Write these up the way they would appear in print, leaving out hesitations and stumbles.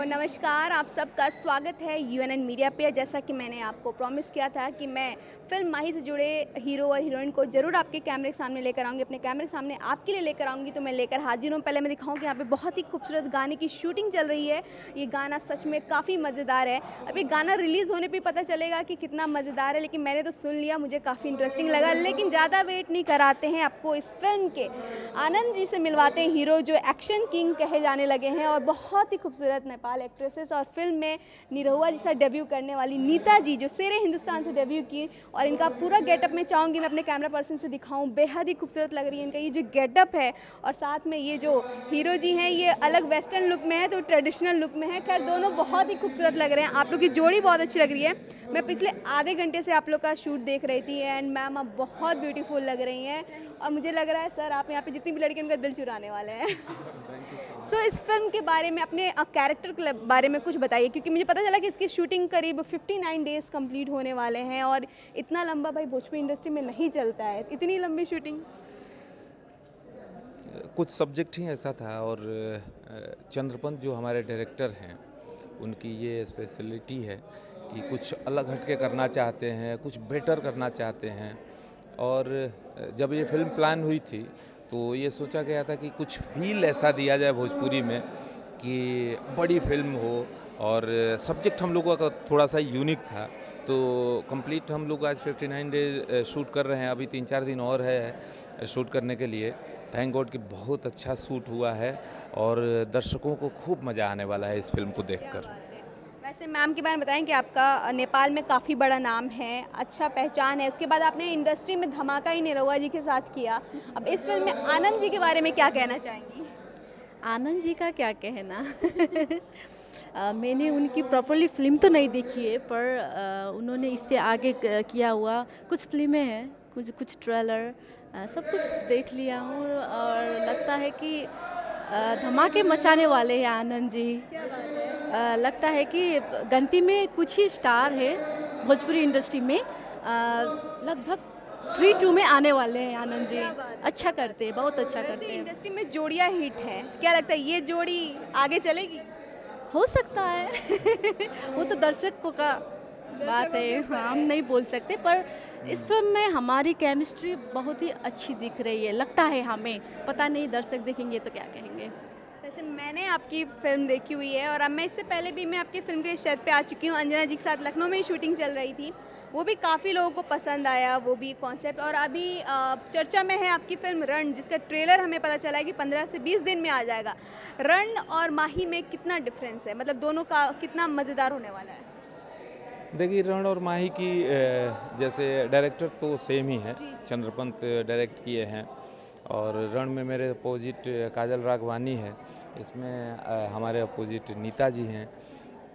नमस्कार, आप सबका स्वागत है यूएनएन मीडिया पे। जैसा कि मैंने आपको प्रॉमिस किया था कि मैं फ़िल्म माही से जुड़े हीरो और हीरोइन को ज़रूर आपके कैमरे के सामने लेकर आऊँगी, अपने कैमरे के सामने आपके लिए लेकर आऊँगी, तो मैं लेकर हाजिर हूँ। पहले मैं दिखाऊँ कि यहाँ पे बहुत ही खूबसूरत गाने की शूटिंग चल रही है। ये गाना सच में काफ़ी मज़ेदार है। अभी गाना रिलीज़ होने पे पता चलेगा कि कितना मज़ेदार है, लेकिन मैंने तो सुन लिया, मुझे काफ़ी इंटरेस्टिंग लगा। लेकिन ज़्यादा वेट नहीं कराते हैं, आपको इस फ़िल्म के आनंद जी से मिलवाते हैं, हीरो जो एक्शन किंग कहे जाने लगे हैं और बहुत ही खूबसूरत नेपाल एक्ट्रेसेस। और फिल्म में निरहुआ जी से डेब्यू करने वाली नीता जी जो शेरे हिंदुस्तान से डेब्यू की, और इनका पूरा गेटअप मैं चाहूँगी मैं अपने कैमरा पर्सन से दिखाऊं। बेहद ही खूबसूरत लग रही है इनका ये जो गेटअप है, और साथ में ये जो हीरो जी हैं ये अलग वेस्टर्न लुक में है तो ट्रेडिशनल लुक में है। खैर दोनों बहुत ही खूबसूरत लग रहे हैं, आप लोग की जोड़ी बहुत अच्छी लग रही है। मैं पिछले आधे घंटे से आप लोग का शूट देख रही थी एंड मैम आप बहुत ब्यूटीफुल लग रही हैं, और मुझे लग रहा है सर आप यहाँ पे जितनी भी लड़की उनका दिल चुराने वाले हैं। सो इस फिल्म के बारे में, अपने कैरेक्टर के बारे में कुछ बताइए, क्योंकि मुझे पता चला कि इसकी शूटिंग करीब 59 डेज़ कंप्लीट होने वाले हैं, और इतना लंबा भाई भोजपुरी इंडस्ट्री में नहीं चलता है, इतनी लंबी शूटिंग। कुछ सब्जेक्ट ही ऐसा था, और चंद्रपंत जो हमारे डायरेक्टर हैं उनकी ये स्पेशलिटी है कि कुछ अलग हटके करना चाहते हैं, कुछ बेटर करना चाहते हैं। और जब ये फिल्म प्लान हुई थी तो ये सोचा गया था कि कुछ फील ऐसा दिया जाए भोजपुरी में कि बड़ी फिल्म हो, और सब्जेक्ट हम लोगों का थोड़ा सा यूनिक था। तो कंप्लीट हम लोग आज 59 डेज शूट कर रहे हैं, अभी 3-4 दिन और है शूट करने के लिए। थैंक गॉड कि बहुत अच्छा शूट हुआ है और दर्शकों को खूब मज़ा आने वाला है इस फिल्म को क्या देखकर। बात है। वैसे मैम के बारे में बताएं कि आपका नेपाल में काफ़ी बड़ा नाम है, अच्छा पहचान है, उसके बाद आपने इंडस्ट्री में धमाका ही निरहुआ जी के साथ किया। अब इस फिल्म में आनंद जी के बारे में क्या कहना चाहेंगी? आनंद जी का क्या कहना। मैंने उनकी प्रॉपर्ली फ़िल्म तो नहीं देखी है, पर उन्होंने इससे आगे किया हुआ कुछ फ़िल्में हैं, कुछ कुछ ट्रेलर सब कुछ देख लिया हूँ, और लगता है कि धमाके मचाने वाले हैं आनंद जी। क्या बात है। लगता है कि गंती में कुछ ही स्टार है भोजपुरी इंडस्ट्री में, लगभग 3-2 में आने वाले हैं आनंद जी। क्या बात है, अच्छा करते हैं, बहुत अच्छा वैसे करते हैं। इंडस्ट्री में जोड़ियां हिट हैं, क्या लगता है ये जोड़ी आगे चलेगी? हो सकता है। वो तो दर्शकों का बात दर्शकों के है, ऊपर हाँ, हम है। नहीं बोल सकते, पर इस फिल्म में हमारी केमिस्ट्री बहुत ही अच्छी दिख रही है, लगता है हमें। पता नहीं दर्शक देखेंगे तो क्या कहेंगे। वैसे मैंने आपकी फ़िल्म देखी हुई है, और अब मैं इससे पहले भी मैं आपकी फ़िल्म के सेट पे आ चुकी हूँ। अंजना जी के साथ लखनऊ में ही शूटिंग चल रही थी, वो भी काफ़ी लोगों को पसंद आया, वो भी कॉन्सेप्ट। और अभी चर्चा में है आपकी फ़िल्म रण, जिसका ट्रेलर हमें पता चला है कि 15 से 20 दिन में आ जाएगा। रण और माही में कितना डिफरेंस है, मतलब दोनों का कितना मज़ेदार होने वाला है? देखिए, रण और माही की जैसे डायरेक्टर तो सेम ही है, जी, जी। चंद्रपंत डायरेक्ट किए हैं। और रण में मेरे अपोजिट काजल राघवानी है, इसमें हमारे अपोजिट नीता जी हैं।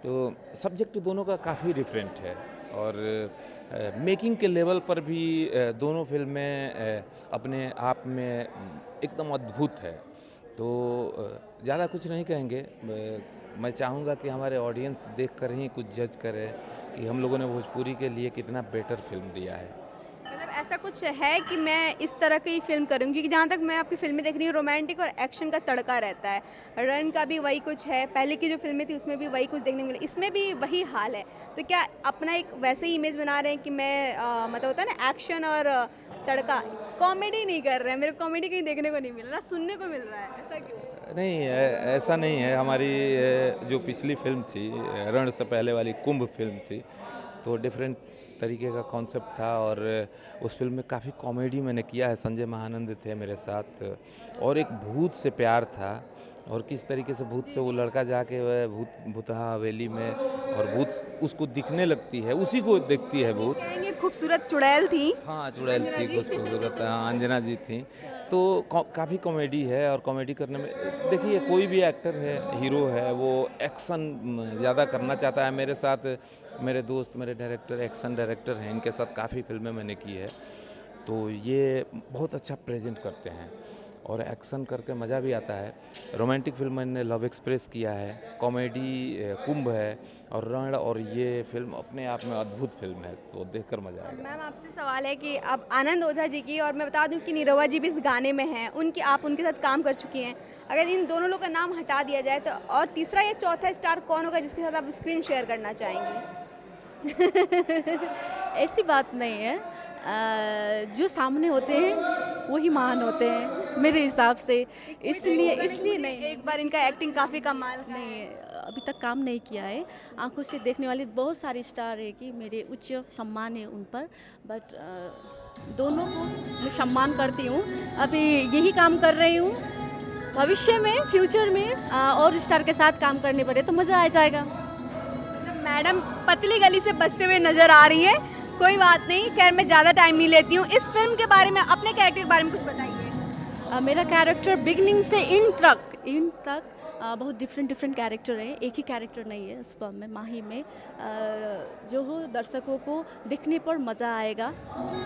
तो सब्जेक्ट दोनों का काफ़ी डिफरेंट है, और मेकिंग के लेवल पर भी दोनों फिल्में अपने आप में एकदम अद्भुत है। तो ज़्यादा कुछ नहीं कहेंगे, मैं चाहूँगा कि हमारे ऑडियंस देख कर ही कुछ जज करे कि हम लोगों ने भोजपुरी के लिए कितना बेटर फिल्म दिया है। मतलब ऐसा कुछ है कि मैं इस तरह की फ़िल्म करूँगी, क्योंकि जहाँ तक मैं आपकी फ़िल्में देख रही हूँ रोमांटिक और एक्शन का तड़का रहता है। रन का भी वही कुछ है, पहले की जो फ़िल्में थी उसमें भी वही कुछ देखने को मिला, इसमें भी वही हाल है। तो क्या अपना एक वैसे ही इमेज बना रहे हैं कि मैं मतलब होता है ना एक्शन और तड़का, कॉमेडी नहीं कर रहे हैं, मेरे को कॉमेडी कहीं देखने को नहीं मिल रहा, सुनने को मिल रहा है, ऐसा क्यों? नहीं, ऐसा नहीं है। हमारी जो पिछली फिल्म थी, रण से पहले वाली कुंभ फिल्म थी, तो डिफरेंट तरीके का कॉन्सेप्ट था, और उस फिल्म में काफ़ी कॉमेडी मैंने किया है। संजय महानंद थे मेरे साथ, और एक भूत से प्यार था, और किस तरीके से भूत से वो लड़का जाके वह भूतहा हवेली में, और भूत उसको दिखने लगती है, उसी को देखती है भूत। कहेंगे खूबसूरत चुड़ैल थी हाँ, चुड़ैल अंजना थी, जी। खूबसूरत अंजना जी थी। तो काफ़ी कॉमेडी है, और कॉमेडी करने में देखिए कोई भी एक्टर है, हीरो है, वो एक्शन ज़्यादा करना चाहता है। मेरे साथ मेरे दोस्त, मेरे डायरेक्टर एक्शन डायरेक्टर हैं, इनके साथ काफ़ी फिल्में मैंने की है, तो ये बहुत अच्छा प्रेजेंट करते हैं। और एक्शन करके मज़ा भी आता है। रोमांटिक फिल्म मैंने लव एक्सप्रेस किया है, कॉमेडी कुंभ है और रण, और ये फिल्म अपने आप में अद्भुत फिल्म है, तो देखकर मज़ा आएगा। मैम आपसे सवाल है कि अब आनंद ओझा जी की, और मैं बता दूं कि निरहुआ जी भी इस गाने में हैं, आप उनके साथ काम कर चुकी हैं। अगर इन दोनों लोग का नाम हटा दिया जाए तो और तीसरा या चौथा स्टार कौन होगा जिसके साथ आप स्क्रीन शेयर करना चाहेंगी? ऐसी बात नहीं है। जो सामने होते हैं वही महान होते हैं मेरे हिसाब से, इसलिए नहीं। एक बार इनका एक्टिंग काफ़ी कमाल का नहीं है। अभी तक काम नहीं किया है। आंखों से देखने वाले बहुत सारे स्टार है कि मेरे उच्च सम्मान है उन पर, बट दोनों को मैं सम्मान करती हूँ। अभी यही काम कर रही हूँ, भविष्य में फ्यूचर में और स्टार के साथ काम करने पड़े तो मज़ा आ जाएगा। मैडम पतली गली से बचते हुए नज़र आ रही है, कोई बात नहीं, खैर मैं ज़्यादा टाइम नहीं लेती हूँ। इस फिल्म के बारे में, अपने कैरेक्टर के बारे में कुछ बताइए। मेरा कैरेक्टर बिगनिंग से इन तक बहुत डिफरेंट कैरेक्टर है, एक ही कैरेक्टर नहीं है इस फिल्म में। माही में जो हो दर्शकों को देखने पर मज़ा आएगा।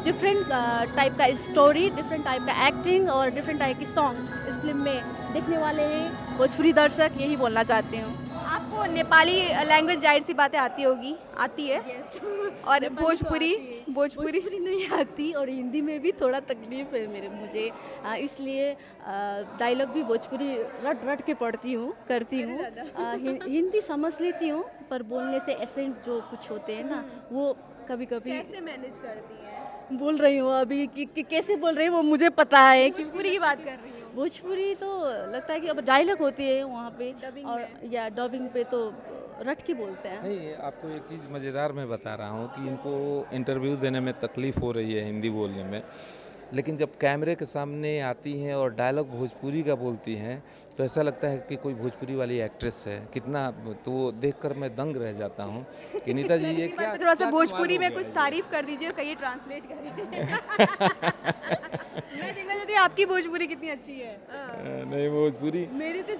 डिफरेंट टाइप का स्टोरी, डिफरेंट टाइप का एक्टिंग और डिफरेंट टाइप की सॉन्ग इस फिल्म में देखने वाले हैं भोजपुरी दर्शक, यही बोलना चाहती हूँ। आपको नेपाली लैंग्वेज जाहिर सी बातें आती होगी? आती है। और भोजपुरी नहीं आती, और हिंदी में भी थोड़ा तकलीफ है मुझे, इसलिए डायलॉग भी भोजपुरी रट के पढ़ती हूँ, करती हूँ। हिंदी समझ लेती हूँ, पर बोलने से एसेंट जो कुछ होते हैं ना, वो कभी कैसे मैनेज करती हैं? बोल रही हूँ अभी कि कैसे बोल रही हूँ वो मुझे पता है। भोजपुरी की बात कर रही हूँ। भोजपुरी तो लगता है कि अब डायलॉग होती है वहाँ पे, डबिंग और या डबिंग पे तो रट के बोलते हैं। नहीं, आपको एक चीज़ मज़ेदार मैं बता रहा हूँ कि इनको इंटरव्यू देने में तकलीफ़ हो रही है हिंदी बोलने में, लेकिन जब कैमरे के सामने आती हैं और डायलॉग भोजपुरी का बोलती हैं तो ऐसा लगता है कि कोई भोजपुरी वाली एक्ट्रेस है। कितना, तो वो देखकर मैं दंग रह जाता हूँ कि नीता जी ये क्या, थोड़ा सा क्या भोजपुरी कमाल में हो कुछ गया तारीफ कर दीजिए, कहिए ट्रांसलेट करिए। मैं देखना चाहती हूँ आपकी भोजपुरी कितनी अच्छी है। नहीं, भोजपुरी मेरी तो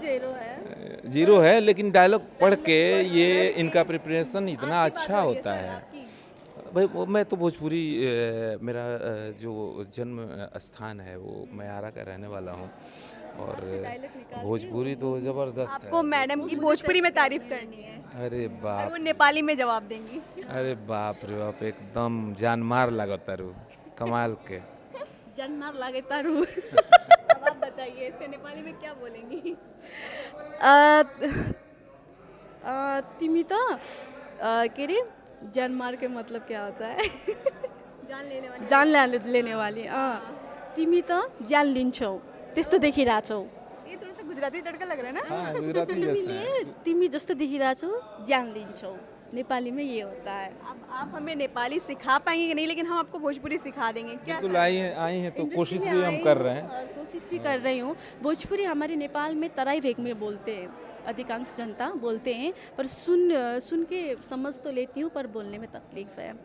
जीरो है, लेकिन डायलॉग पढ़ के ये इनका प्रिपरेशन इतना अच्छा होता है। भाई मैं तो भोजपुरी, मेरा जो जन्म स्थान है वो मैं आरा का रहने वाला हूँ, और भोजपुरी तो ज़बरदस्त है। आपको मैडम की भोजपुरी में तारीफ करनी है अरे और बाप, वो नेपाली में जवाब देंगी। अरे बाप रे बाप, एकदम जान मार लागता रू, कमाल के। जन्मार लागे तारू। अब आप बताइए इसका नेपाली में क्या बोलेंगी? तिमी त के अरे जन्मार के मतलब क्या होता है? जान लेने वाली। तिमी त ज्यान लिन्छौ, त्यस्तो देखिरहेछौ। ये थोड़ा सा गुजराती तड़का लग रहा है ना? हाँ, गुजराती जैसा है। तिमीले तिमी जस्तो देखिरहेछौ, ज्यान लिन्छौ, नेपाली में ये होता है। अब आप हमें नेपाली सिखा पाएंगे कि नहीं, लेकिन हम आपको भोजपुरी सिखा देंगे। क्या बिल्कुल आई हैं तो इंडस्ट्री कोशिश में भी आई हम कर हूँ रहे हैं। और कोशिश भी कर रही हूँ। भोजपुरी हमारे नेपाल में तराई भेग में बोलते हैं, अधिकांश जनता बोलते हैं, पर सुन के समझ तो लेती हूँ, पर बोलने में तकलीफ है।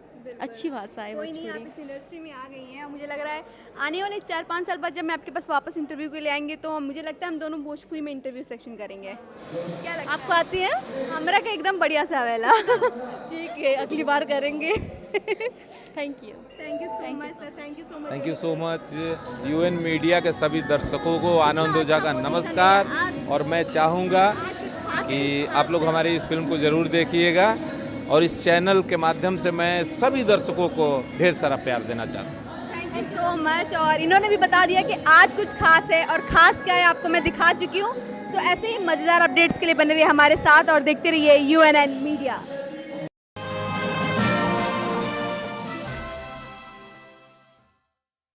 अच्छी भाषा है कोई नहीं, आप भोजपुरी। इस इंडस्ट्री में आ गई हैं और मुझे लग रहा है आने वाले 4-5 साल बाद जब मैं आपके पास वापस इंटरव्यू के लिए आएंगे तो मुझे लगता है हम दोनों भोजपुरी में इंटरव्यू सेक्शन करेंगे। क्या लगता आपको आती है? है? हमरा का एकदम बढ़िया सा वेला। ठीक है, अगली बार करेंगे। Thank you. Thank you so much sir, thank you so much. Thank you so much. UN media के सभी दर्शकों को आनंद ओझा का नमस्कार, और मैं चाहूँगा कि आप लोग हमारी इस फिल्म को ज़रूर देखिएगा, और इस चैनल के माध्यम से मैं सभी दर्शकों को ढेर सारा प्यार देना चाहता हूँ। Thank you so much. और इन्होंने भी बता दिया कि आज कुछ खास है, और ख़ास क्या है आपको मैं दिखा चुकी हूँ। सो ऐसे ही मज़ेदार अपडेट्स के लिए बने रहिए हमारे साथ और देखते रहिए यूएनएन मीडिया।